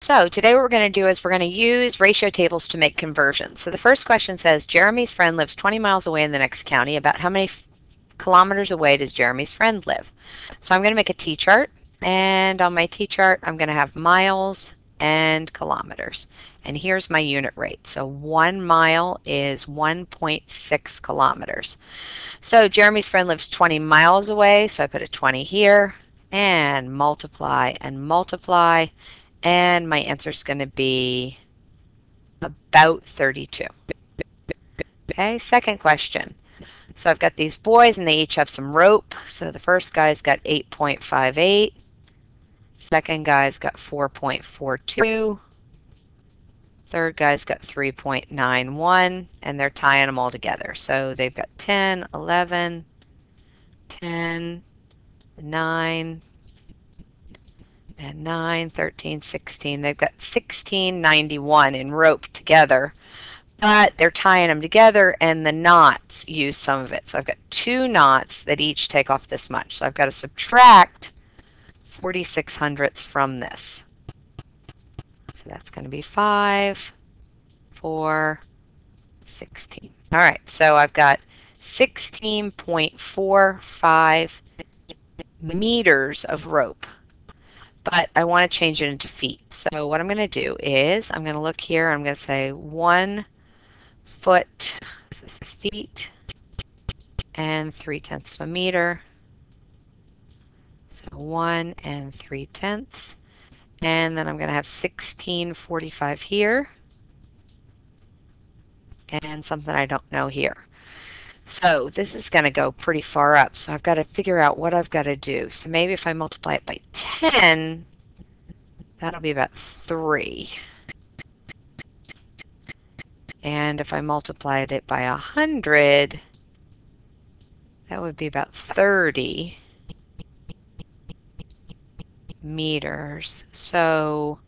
So today what we're going to do is we're going to use ratio tables to make conversions. So the first question says, Jeremy's friend lives 20 miles away in the next county. About how many kilometers away does Jeremy's friend live? So I'm going to make a T-chart, and on my T-chart I'm going to have miles and kilometers. And here's my unit rate. So 1 mile is 1.6 kilometers. So Jeremy's friend lives 20 miles away, so I put a 20 here, and multiply, and my answer is going to be about 32. Okay, second question. So I've got these boys, and they each have some rope. So the first guy's got 8.58. Second guy's got 4.42. Third guy's got 3.91, and they're tying them all together. So they've got 10, 11, 10, 9, and 9, 13, 16. They've got 1691 in rope together, but they're tying them together, and the knots use some of it. So I've got 2 knots that each take off this much. So I've got to subtract 46 hundredths from this. So that's going to be 5, 4, 16. All right, so I've got 16.45 meters of rope, but I want to change it into feet. So what I'm going to do is I'm going to look here. I'm going to say 1 foot, this is feet, and 3/10 of a meter. So 1 and 3/10. And then I'm going to have 1645 here, and something I don't know here. So this is going to go pretty far up, so I've got to figure out what I've got to do. So maybe if I multiply it by 10, that'll be about 3. And if I multiplied it by 100, that would be about 30 meters. So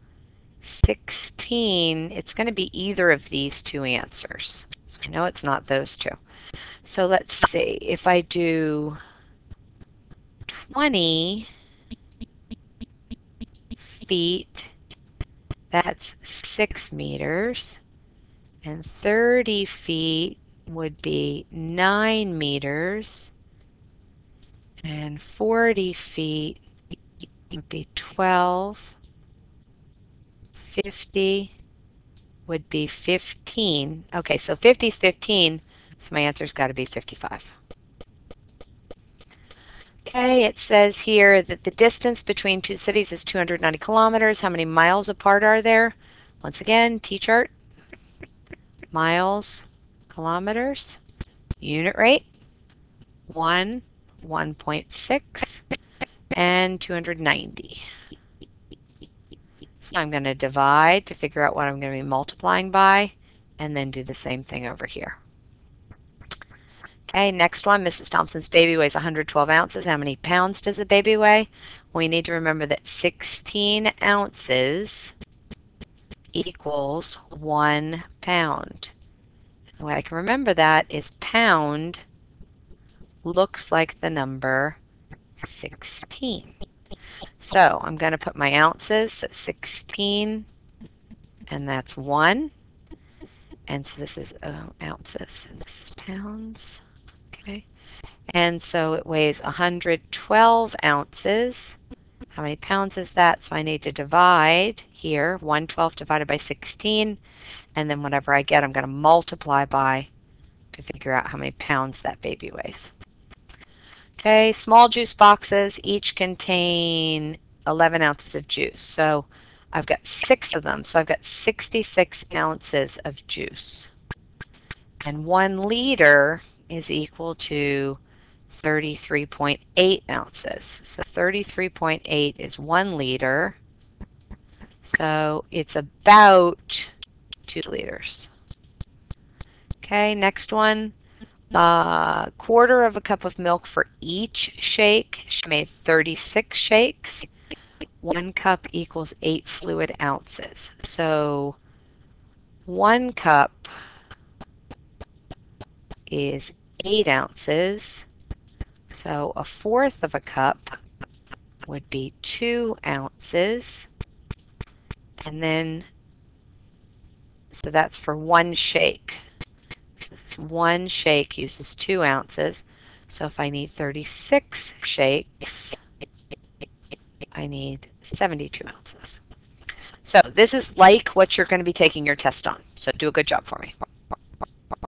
16, it's going to be either of these two answers. So I know it's not those two. So let's see, if I do 20 feet, that's 6 meters, and 30 feet would be 9 meters, and 40 feet would be 12, 50 would be 15. Okay, so 50 is 15, so my answer's got to be 55. Okay, it says here that the distance between two cities is 290 kilometers. How many miles apart are there? Once again, T-chart. Miles, kilometers, unit rate, 1, 1.6, and 290. So I'm going to divide to figure out what I'm going to be multiplying by, and then do the same thing over here. Okay, next one, Mrs. Thompson's baby weighs 112 ounces. How many pounds does the baby weigh? We need to remember that 16 ounces equals 1 pound. The way I can remember that is pound looks like the number 16. So I'm going to put my ounces, so 16, and that's 1. And so this is ounces, and this is pounds. Okay. And so it weighs 112 ounces. How many pounds is that? So I need to divide here, 112 divided by 16, and then whatever I get, I'm going to multiply by to figure out how many pounds that baby weighs. Okay, small juice boxes each contain 11 ounces of juice. So I've got 6 of them, so I've got 66 ounces of juice. And 1 liter is equal to 33.8 ounces. So 33.8 is 1 liter. So it's about 2 liters. Okay, next one. Quarter of a cup of milk for each shake. She made 36 shakes. 1 cup equals 8 fluid ounces. So 1 cup is 8 ounces. So 1/4 of a cup would be 2 ounces. And then, so that's for one shake. One shake uses 2 ounces. So if I need 36 shakes, I need 72 ounces. So this is like what you're going to be taking your test on. So do a good job for me.